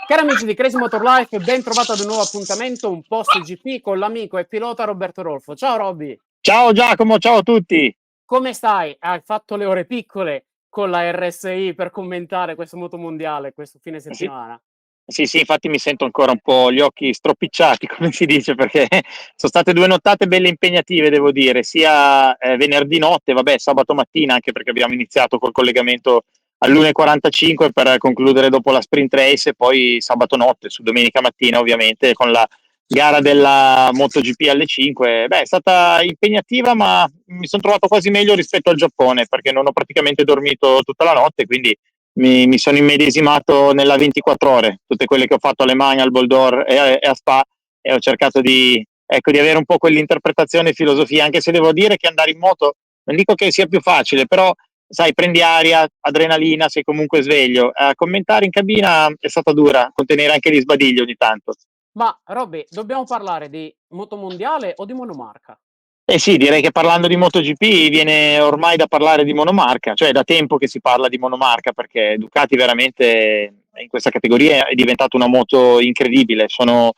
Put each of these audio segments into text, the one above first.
Cari amici di Crazy Motor Life, ben trovato ad un nuovo appuntamento, un post GP con l'amico e pilota Roberto Rolfo. Ciao Robby! Ciao Giacomo, ciao a tutti. Come stai? Hai fatto le ore piccole con la RSI per commentare questo motomondiale, questo fine Sì, settimana? sì, infatti mi sento ancora un po' gli occhi stropicciati, come si dice, perché sono state 2 nottate belle impegnative, devo dire, sia venerdì notte, vabbè, sabato mattina, anche perché abbiamo iniziato col collegamento all'1:45 per concludere dopo la sprint race, e poi sabato notte, su domenica mattina ovviamente, con la gara della MotoGP alle 5. Beh, è stata impegnativa, ma mi sono trovato quasi meglio rispetto al Giappone, perché non ho praticamente dormito tutta la notte, quindi mi sono immedesimato nella 24 ore, tutte quelle che ho fatto a Le Mans, al Bol d'Or e a Spa, e ho cercato di avere un po' quell'interpretazione e filosofia, anche se devo dire che andare in moto, non dico che sia più facile, però sai, prendi aria, adrenalina, sei comunque sveglio. A commentare in cabina è stata dura, contenere anche gli sbadigli ogni tanto. Ma Robby, dobbiamo parlare di motomondiale o di monomarca? Eh sì, direi che parlando di MotoGP viene ormai da parlare di monomarca, cioè è da tempo che si parla di monomarca, perché Ducati veramente in questa categoria è diventata una moto incredibile. Sono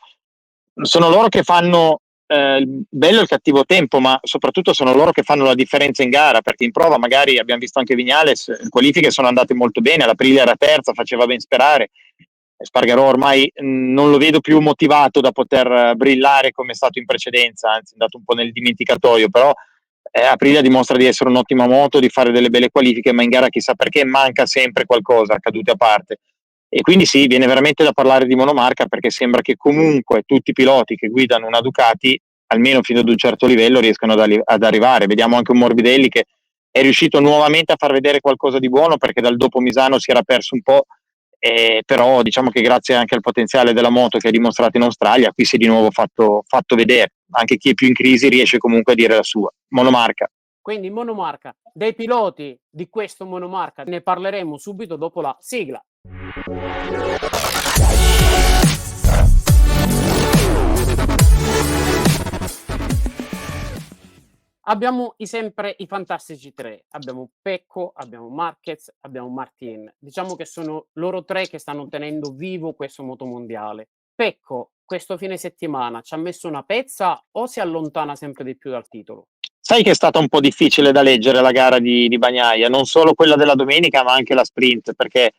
loro che fanno il bello e il cattivo tempo, ma soprattutto sono loro che fanno la differenza in gara, perché in prova magari abbiamo visto anche Vignales, in qualifiche sono andate molto bene, l'Aprilia era terza, faceva ben sperare. Spargarò ormai non lo vedo più motivato da poter brillare come è stato in precedenza, anzi è andato un po' nel dimenticatoio, però Aprilia dimostra di essere un'ottima moto, di fare delle belle qualifiche, ma in gara chissà perché manca sempre qualcosa, cadute a parte. E quindi sì, viene veramente da parlare di monomarca, perché sembra che comunque tutti i piloti che guidano una Ducati, almeno fino ad un certo livello, riescano ad arrivare. Vediamo anche un Morbidelli che è riuscito nuovamente a far vedere qualcosa di buono, perché dal dopo Misano si era perso un po', però diciamo che grazie anche al potenziale della moto che ha dimostrato in Australia, qui si è di nuovo fatto vedere. Anche chi è più in crisi riesce comunque a dire la sua. Monomarca. Quindi monomarca. Dei piloti di questo monomarca ne parleremo subito dopo la sigla. Abbiamo sempre i fantastici tre, abbiamo Pecco, abbiamo Marquez, abbiamo Martin. Diciamo che sono loro tre che stanno tenendo vivo questo motomondiale. Pecco, questo fine settimana ci ha messo una pezza o si allontana sempre di più dal titolo? Sai che è stata un po' difficile da leggere la gara di Bagnaia, non solo quella della domenica ma anche la sprint, perché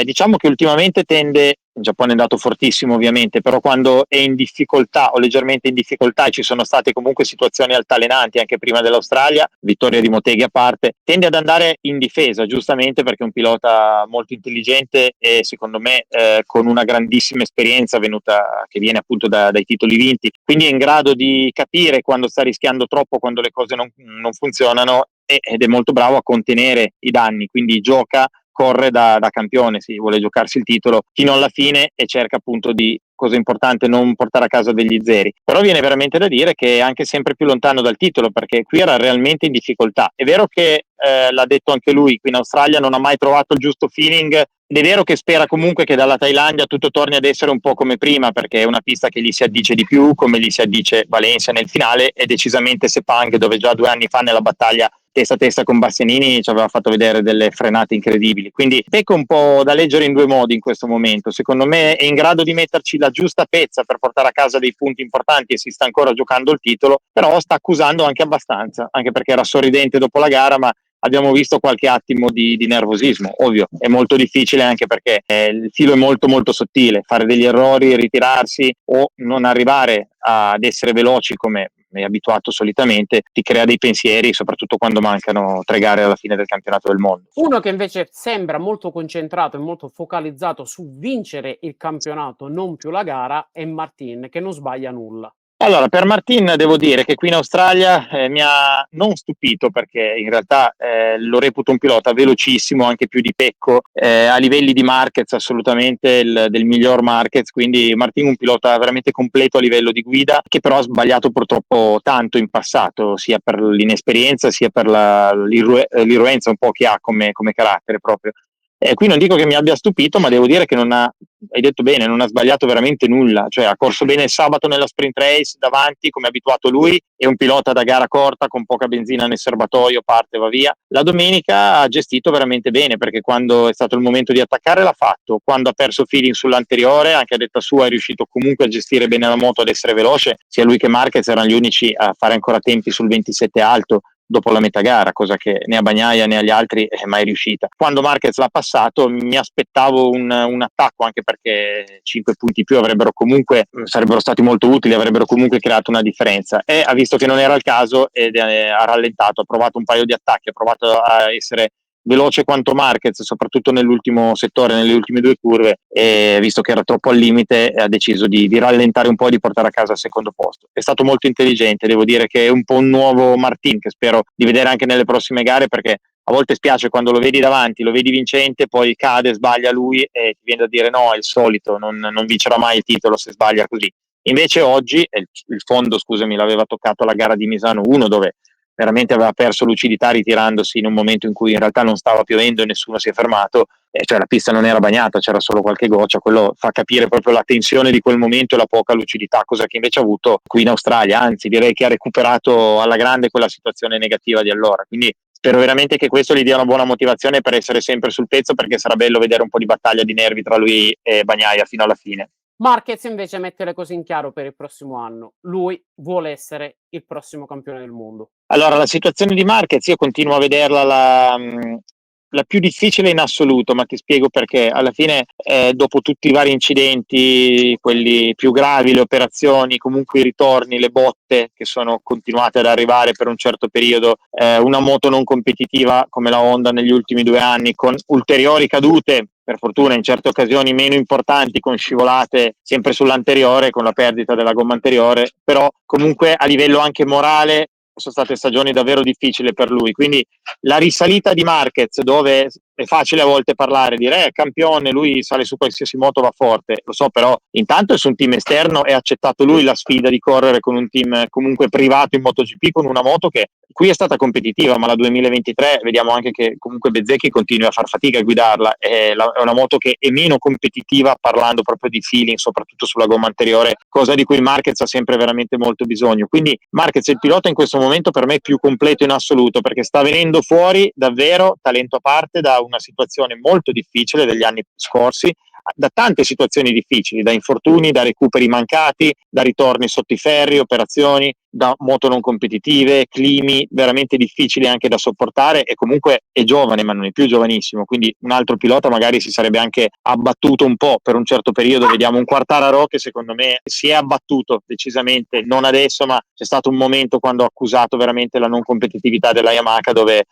diciamo che ultimamente tende, il Giappone è andato fortissimo ovviamente, però quando è in difficoltà o leggermente in difficoltà, e ci sono state comunque situazioni altalenanti anche prima dell'Australia, vittoria di Motegi a parte, tende ad andare in difesa, giustamente, perché è un pilota molto intelligente e secondo me con una grandissima esperienza che viene appunto dai titoli vinti, quindi è in grado di capire quando sta rischiando troppo, quando le cose non funzionano, ed è molto bravo a contenere i danni, quindi gioca, corre da campione, sì, vuole giocarsi il titolo fino alla fine e cerca appunto di, cosa importante, non portare a casa degli zeri. Però viene veramente da dire che è anche sempre più lontano dal titolo, perché qui era realmente in difficoltà. È vero che l'ha detto anche lui, qui in Australia non ha mai trovato il giusto feeling, ed è vero che spera comunque che dalla Thailandia tutto torni ad essere un po' come prima, perché è una pista che gli si addice di più, come gli si addice Valencia nel finale, e decisamente Sepang, dove già 2 anni fa nella battaglia testa a testa con Bastianini ci aveva fatto vedere delle frenate incredibili. Quindi Pecco è un po' da leggere in due modi in questo momento. Secondo me è in grado di metterci la giusta pezza per portare a casa dei punti importanti e si sta ancora giocando il titolo, però sta accusando anche abbastanza, anche perché era sorridente dopo la gara, ma abbiamo visto qualche attimo di nervosismo. Ovvio, è molto difficile, anche perché il filo è molto molto sottile, fare degli errori, ritirarsi o non arrivare ad essere veloci come è abituato solitamente, ti crea dei pensieri, soprattutto quando mancano 3 gare alla fine del campionato del mondo. Uno che invece sembra molto concentrato e molto focalizzato su vincere il campionato, non più la gara, è Martin, che non sbaglia nulla. Allora, per Martin devo dire che qui in Australia mi ha non stupito, perché in realtà lo reputo un pilota velocissimo, anche più di Pecco, a livelli di Marquez assolutamente del miglior Marquez, quindi Martin un pilota veramente completo a livello di guida, che però ha sbagliato purtroppo tanto in passato, sia per l'inesperienza sia per l'irruenza un po' che ha come carattere proprio. Qui non dico che mi abbia stupito, ma devo dire che non ha, hai detto bene, non ha sbagliato veramente nulla, cioè ha corso bene il sabato nella sprint race davanti come è abituato lui, è un pilota da gara corta con poca benzina nel serbatoio, parte e va via. La domenica ha gestito veramente bene, perché quando è stato il momento di attaccare l'ha fatto, quando ha perso feeling sull'anteriore, anche a detta sua, è riuscito comunque a gestire bene la moto, ad essere veloce, sia lui che Marquez erano gli unici a fare ancora tempi sul 27 alto dopo la metà gara, cosa che né a Bagnaia né agli altri è mai riuscita. Quando Marquez l'ha passato mi aspettavo un attacco, anche perché 5 punti più sarebbero stati molto utili, avrebbero comunque creato una differenza, e ha visto che non era il caso ed ha rallentato, ha provato un paio di attacchi, ha provato a essere veloce quanto Marquez, soprattutto nell'ultimo settore, nelle ultime due curve, e visto che era troppo al limite ha deciso di rallentare un po' e di portare a casa il secondo posto. È stato molto intelligente, devo dire che è un po' un nuovo Martin, che spero di vedere anche nelle prossime gare, perché a volte spiace quando lo vedi davanti, lo vedi vincente, poi cade, sbaglia lui e ti viene da dire no, è il solito, non vincerà mai il titolo se sbaglia così. Invece oggi il fondo, scusami, l'aveva toccato alla gara di Misano 1, dove veramente aveva perso lucidità ritirandosi in un momento in cui in realtà non stava piovendo e nessuno si è fermato, cioè la pista non era bagnata, c'era solo qualche goccia. Quello fa capire proprio la tensione di quel momento e la poca lucidità, cosa che invece ha avuto qui in Australia, anzi direi che ha recuperato alla grande quella situazione negativa di allora, quindi spero veramente che questo gli dia una buona motivazione per essere sempre sul pezzo, perché sarà bello vedere un po' di battaglia di nervi tra lui e Bagnaia fino alla fine. Marquez invece mette le cose in chiaro per il prossimo anno. Lui vuole essere il prossimo campione del mondo. Allora, la situazione di Marquez io continuo a vederla la più difficile in assoluto, ma ti spiego perché. Alla fine, dopo tutti i vari incidenti, quelli più gravi, le operazioni, comunque i ritorni, le botte che sono continuate ad arrivare per un certo periodo, una moto non competitiva come la Honda negli ultimi 2 anni, con ulteriori cadute, per fortuna in certe occasioni meno importanti, con scivolate sempre sull'anteriore, con la perdita della gomma anteriore, però comunque a livello anche morale sono state stagioni davvero difficili per lui, quindi la risalita di Marquez, dove è facile a volte parlare, dire campione, lui sale su qualsiasi moto, va forte, lo so, però intanto è su un team esterno e ha accettato lui la sfida di correre con un team comunque privato in MotoGP, con una moto che qui è stata competitiva, ma la 2023 vediamo anche che comunque Bezzecchi continua a far fatica a guidarla, è una moto che è meno competitiva, parlando proprio di feeling, soprattutto sulla gomma anteriore, cosa di cui Marquez ha sempre veramente molto bisogno. Quindi Marquez è il pilota in questo momento per me più completo in assoluto, perché sta venendo fuori davvero, talento a parte, da una situazione molto difficile degli anni scorsi, da tante situazioni difficili, da infortuni, da recuperi mancati, da ritorni sotto i ferri, operazioni, da moto non competitive, climi veramente difficili anche da sopportare, e comunque è giovane ma non è più giovanissimo, quindi un altro pilota magari si sarebbe anche abbattuto un po' per un certo periodo. Vediamo un Quartararo che secondo me si è abbattuto decisamente, non adesso, ma c'è stato un momento quando ha accusato veramente la non competitività della Yamaha, dove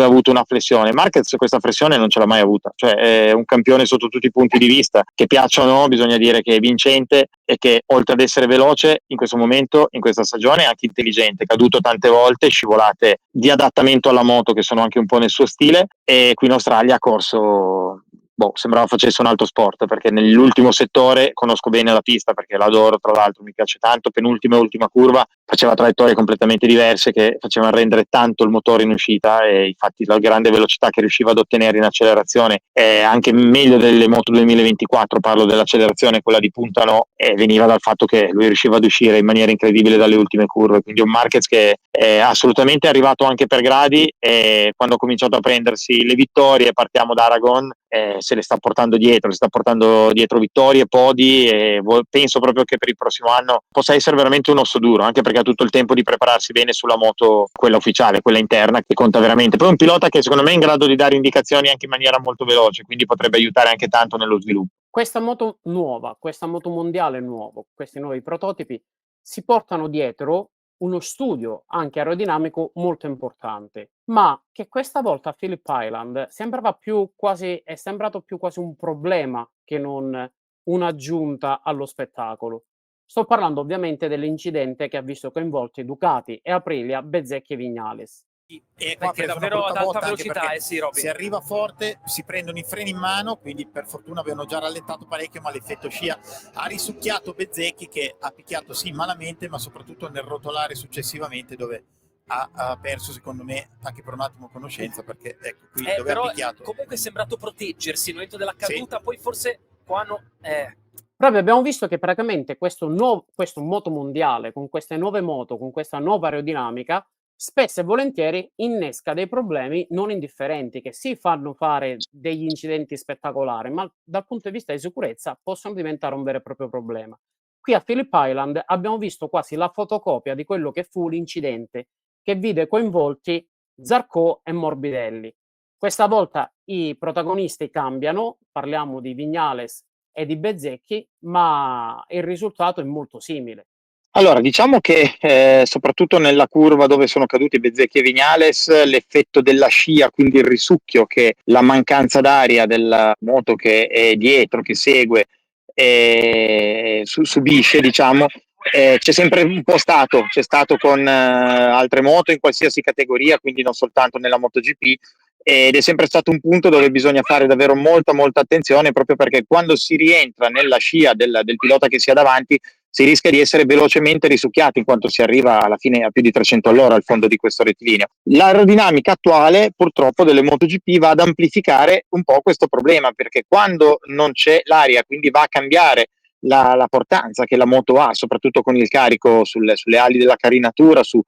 ha avuto una flessione. Marquez questa flessione non ce l'ha mai avuta, cioè è un campione sotto tutti i punti di vista, che piacciono o no, bisogna dire che è vincente e che oltre ad essere veloce in questo momento, in questa stagione, è anche intelligente, caduto tante volte, scivolate di adattamento alla moto che sono anche un po' nel suo stile, e qui in Australia ha corso, sembrava facesse un altro sport, perché nell'ultimo settore, conosco bene la pista perché l'adoro, tra l'altro mi piace tanto, penultima e ultima curva faceva traiettorie completamente diverse che facevano rendere tanto il motore in uscita, e infatti la grande velocità che riusciva ad ottenere in accelerazione è anche meglio delle moto 2024, parlo dell'accelerazione, quella di punta no, e veniva dal fatto che lui riusciva ad uscire in maniera incredibile dalle ultime curve, quindi un Marquez che è assolutamente arrivato anche per gradi, e quando ha cominciato a prendersi le vittorie, partiamo da Aragon, se le sta portando dietro vittorie, podi, e penso proprio che per il prossimo anno possa essere veramente un osso duro, anche perché ha tutto il tempo di prepararsi bene sulla moto, quella ufficiale, quella interna, che conta veramente. Poi è un pilota che secondo me è in grado di dare indicazioni anche in maniera molto veloce, quindi potrebbe aiutare anche tanto nello sviluppo. Questa moto nuova, questa moto mondiale nuovo, questi nuovi prototipi si portano dietro uno studio anche aerodinamico molto importante, ma che questa volta a Phillip Island è sembrato più quasi un problema che non un'aggiunta allo spettacolo. Sto parlando ovviamente dell'incidente che ha visto coinvolti Ducati e Aprilia, Bezzecchi e Vignales. E qua perché ha preso una davvero ad brutta alta botta, anche velocità, perché sì, Robby. si arriva forte, si prendono i freni in mano, quindi per fortuna avevano già rallentato parecchio, ma l'effetto scia ha risucchiato Bezzecchi, che ha picchiato sì malamente, ma soprattutto nel rotolare successivamente, dove ha perso secondo me anche per un attimo conoscenza, perché ecco qui dove ha però picchiato. comunque è sembrato proteggersi nel momento della caduta, poi forse qua Proprio abbiamo visto che praticamente questo moto mondiale, con queste nuove moto, con questa nuova aerodinamica, spesso e volentieri innesca dei problemi non indifferenti, che sì fanno fare degli incidenti spettacolari, ma dal punto di vista di sicurezza possono diventare un vero e proprio problema. Qui a Phillip Island abbiamo visto quasi la fotocopia di quello che fu l'incidente che vide coinvolti Zarco e Morbidelli. Questa volta i protagonisti cambiano, parliamo di Vignales e di Bezzecchi, ma il risultato è molto simile. Allora, diciamo che soprattutto nella curva dove sono caduti Bezzecchi e Vignales, l'effetto della scia, quindi il risucchio che la mancanza d'aria della moto che è dietro, che segue, subisce, diciamo, c'è sempre un po' stato, c'è stato con altre moto in qualsiasi categoria, quindi non soltanto nella MotoGP, ed è sempre stato un punto dove bisogna fare davvero molta attenzione, proprio perché quando si rientra nella scia del pilota che sia davanti si rischia di essere velocemente risucchiati in quanto si arriva alla fine a più di 300 all'ora al fondo di questo rettilineo. L'aerodinamica attuale purtroppo delle MotoGP va ad amplificare un po' questo problema, perché quando non c'è l'aria, quindi va a cambiare la portanza che la moto ha, soprattutto con il carico sulle ali della carinatura, su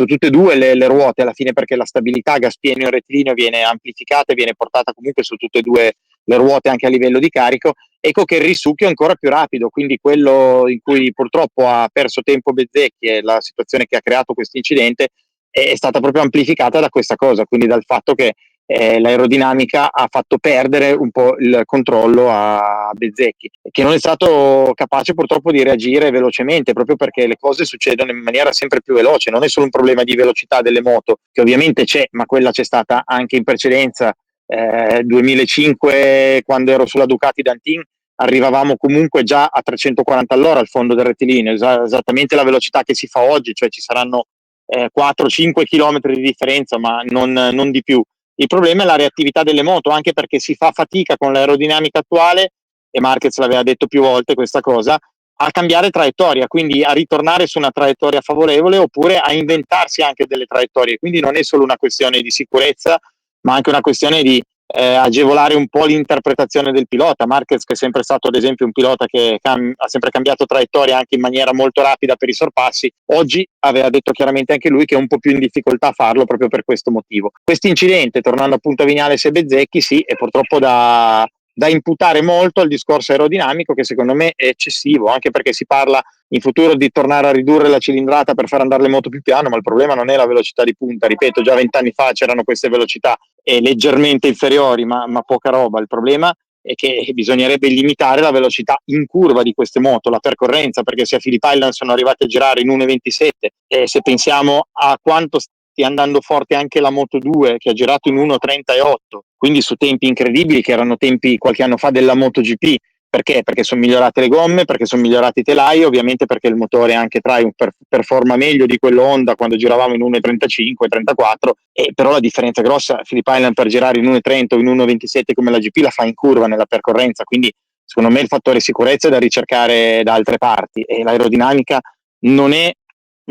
tutte e due le ruote alla fine, perché la stabilità gas pieno e rettilineo viene amplificata e viene portata comunque su tutte e due le ruote anche a livello di carico. Ecco che il risucchio è ancora più rapido, quindi quello in cui purtroppo ha perso tempo Bezzecchi e la situazione che ha creato questo incidente è stata proprio amplificata da questa cosa, quindi dal fatto che l'aerodinamica ha fatto perdere un po' il controllo a Bezzecchi, che non è stato capace purtroppo di reagire velocemente, proprio perché le cose succedono in maniera sempre più veloce. Non è solo un problema di velocità delle moto, che ovviamente c'è, ma quella c'è stata anche in precedenza. 2005, quando ero sulla Ducati Dantin, arrivavamo comunque già a 340 all'ora al fondo del rettilineo, esattamente la velocità che si fa oggi, cioè ci saranno 4-5 km di differenza, ma non di più. Il problema è la reattività delle moto, anche perché si fa fatica con l'aerodinamica attuale, e Marquez l'aveva detto più volte questa cosa, a cambiare traiettoria, quindi a ritornare su una traiettoria favorevole oppure a inventarsi anche delle traiettorie. Quindi non è solo una questione di sicurezza, ma anche una questione di agevolare un po' l'interpretazione del pilota. Marquez, che è sempre stato ad esempio un pilota che ha sempre cambiato traiettoria anche in maniera molto rapida per i sorpassi, oggi aveva detto chiaramente anche lui che è un po' più in difficoltà a farlo proprio per questo motivo. Questo incidente, tornando appunto a Vignales e Bezzecchi, sì, è purtroppo da imputare molto al discorso aerodinamico, che secondo me è eccessivo, anche perché si parla in futuro di tornare a ridurre la cilindrata per far andare le moto più piano, ma il problema non è la velocità di punta, ripeto, già 20 anni fa c'erano queste velocità leggermente inferiori, ma poca roba. Il problema è che bisognerebbe limitare la velocità in curva di queste moto, la percorrenza, perché se a Phillip Island sono arrivati a girare in 1,27 e se pensiamo a quanto stia andando forte anche la Moto 2 che ha girato in 1,38, quindi su tempi incredibili che erano tempi qualche anno fa della MotoGP. Perché? Perché sono migliorate le gomme, perché sono migliorati i telai, ovviamente perché il motore anche Triumph performa meglio di quello Honda quando giravamo in 1,35, 34, e però la differenza grossa, Phillip Island per girare in 1,30 o in 1,27 come la GP la fa in curva nella percorrenza, quindi secondo me il fattore sicurezza è da ricercare da altre parti, e l'aerodinamica non è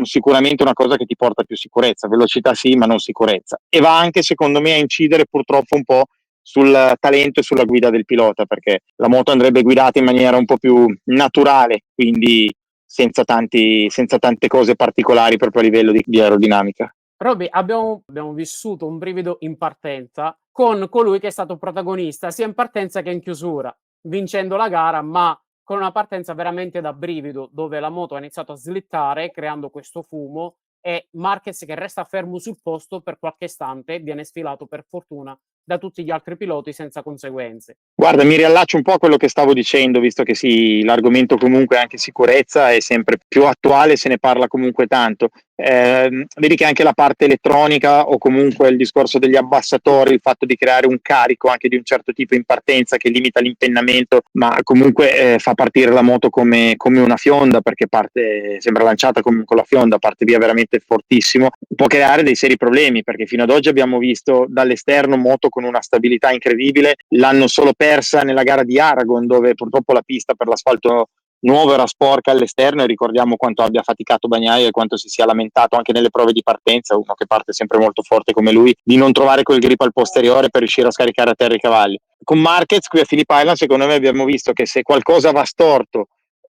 sicuramente una cosa che ti porta più sicurezza, velocità sì, ma non sicurezza, e va anche secondo me a incidere purtroppo un po' sul talento e sulla guida del pilota, perché la moto andrebbe guidata in maniera un po' più naturale, quindi senza tante cose particolari proprio a livello di aerodinamica. Roby, abbiamo vissuto un brivido in partenza con colui che è stato protagonista sia in partenza che in chiusura, vincendo la gara, ma con una partenza veramente da brivido, dove la moto ha iniziato a slittare creando questo fumo e Marquez che resta fermo sul posto per qualche istante viene sfilato per fortuna da tutti gli altri piloti senza conseguenze. Guarda, mi riallaccio un po' a quello che stavo dicendo, visto che sì, l'argomento comunque anche sicurezza è sempre più attuale, se ne parla comunque tanto. Vedi che anche la parte elettronica o comunque il discorso degli abbassatori, il fatto di creare un carico anche di un certo tipo in partenza che limita l'impennamento, ma comunque fa partire la moto come una fionda, perché parte, sembra lanciata con la fionda, parte via veramente fortissimo, può creare dei seri problemi, perché fino ad oggi abbiamo visto dall'esterno moto con una stabilità incredibile. L'hanno solo persa nella gara di Aragon, dove purtroppo la pista per l'asfalto nuovo era sporca all'esterno, e ricordiamo quanto abbia faticato Bagnaia e quanto si sia lamentato anche nelle prove di partenza, uno che parte sempre molto forte come lui, di non trovare quel grip al posteriore per riuscire a scaricare a terra i cavalli. Con Marquez qui a Phillip Island secondo me abbiamo visto che se qualcosa va storto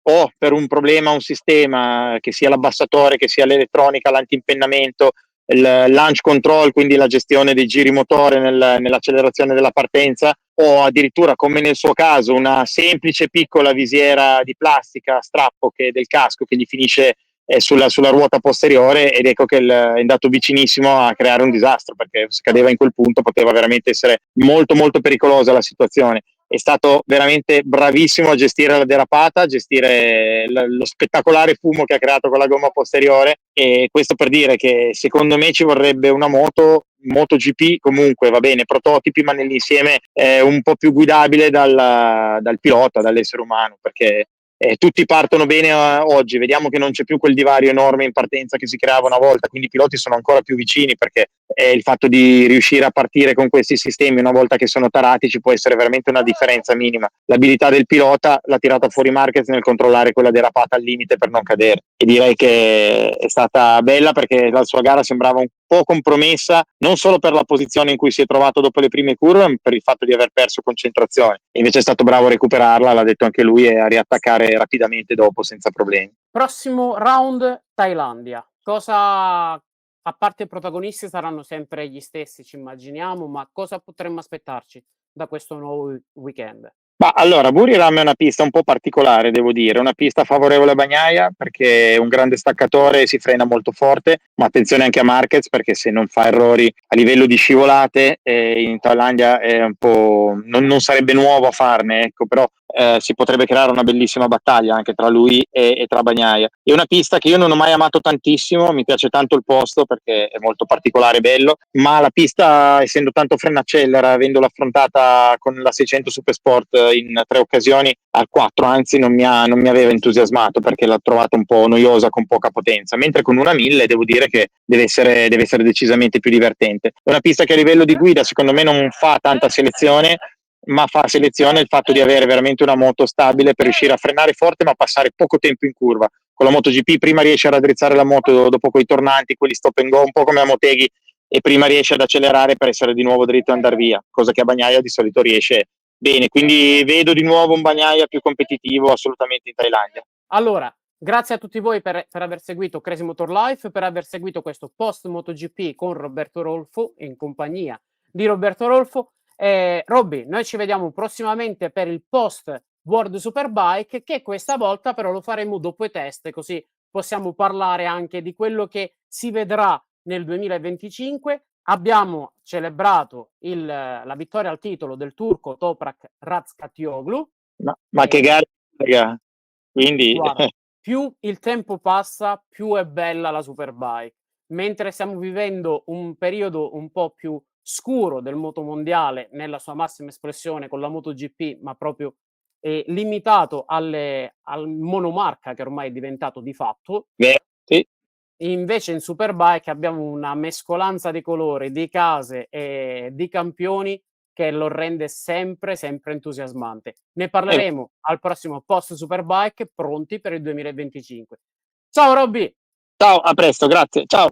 o per un problema, un sistema, che sia l'abbassatore, che sia l'elettronica, l'antimpennamento, il launch control, quindi la gestione dei giri motore nell'accelerazione della partenza, o addirittura, come nel suo caso, una semplice piccola visiera di plastica a strappo del casco che gli finisce sulla ruota posteriore, ed ecco che è andato vicinissimo a creare un disastro, perché se cadeva in quel punto poteva veramente essere molto molto pericolosa la situazione. È stato veramente bravissimo a gestire la derapata, a gestire lo spettacolare fumo che ha creato con la gomma posteriore, e questo per dire che secondo me ci vorrebbe una MotoGP, comunque va bene, prototipi, ma nell'insieme un po' più guidabile dal pilota, dall'essere umano, perché tutti partono bene oggi, vediamo che non c'è più quel divario enorme in partenza che si creava una volta, quindi i piloti sono ancora più vicini, perché il fatto di riuscire a partire con questi sistemi una volta che sono tarati ci può essere veramente una differenza minima. L'abilità del pilota l'ha tirata fuori Marquez nel controllare quella derapata al limite per non cadere, e direi che è stata bella, perché la sua gara sembrava un po' compromessa, non solo per la posizione in cui si è trovato dopo le prime curve, ma per il fatto di aver perso concentrazione. Invece è stato bravo a recuperarla, l'ha detto anche lui, e a riattaccare rapidamente dopo senza problemi. Prossimo round, Thailandia. Cosa, a parte i protagonisti saranno sempre gli stessi, ci immaginiamo, ma cosa potremmo aspettarci da questo nuovo weekend? Ma allora, Buriram è una pista un po' particolare, devo dire, una pista favorevole a Bagnaia perché è un grande staccatore e si frena molto forte, ma attenzione anche a Marquez, perché se non fa errori a livello di scivolate in Thailandia è un po'... non sarebbe nuovo a farne, ecco, però si potrebbe creare una bellissima battaglia anche tra lui e tra Bagnaia. È una pista che io non ho mai amato tantissimo, mi piace tanto il posto perché è molto particolare e bello, ma la pista, essendo tanto frena-accelera, avendola affrontata con la 600 Supersport in 3 occasioni, al 4 anzi non mi aveva entusiasmato, perché l'ho trovata un po' noiosa con poca potenza, mentre con una 1000 devo dire che deve essere decisamente più divertente. È una pista che a livello di guida secondo me non fa tanta selezione, ma fa selezione il fatto di avere veramente una moto stabile per riuscire a frenare forte ma passare poco tempo in curva. Con la MotoGP prima riesce a raddrizzare la moto dopo quei tornanti, quelli stop and go, un po' come a Motegi, e prima riesce ad accelerare per essere di nuovo dritto e andare via, cosa che a Bagnaia di solito riesce bene. Quindi vedo di nuovo un Bagnaia più competitivo assolutamente in Thailandia. Allora, grazie a tutti voi per aver seguito Crazy Motor Life, per aver seguito questo post MotoGP con Roberto Rolfo, in compagnia di Roberto Rolfo. Robby, noi ci vediamo prossimamente per il post World Superbike, che questa volta però lo faremo dopo i test, così possiamo parlare anche di quello che si vedrà nel 2025. Abbiamo celebrato la vittoria al titolo del turco Toprak Razgatlioglu. Ma che gara, quindi Guarda, più il tempo passa, più è bella la Superbike. Mentre stiamo vivendo un periodo un po' più scuro del motomondiale nella sua massima espressione con la MotoGP, ma proprio limitato al monomarca che ormai è diventato di fatto. sì. Invece in Superbike abbiamo una mescolanza di colori, di case e di campioni che lo rende sempre, sempre entusiasmante. Ne parleremo al prossimo post Superbike, pronti per il 2025. Ciao Robby! Ciao, a presto, grazie, ciao.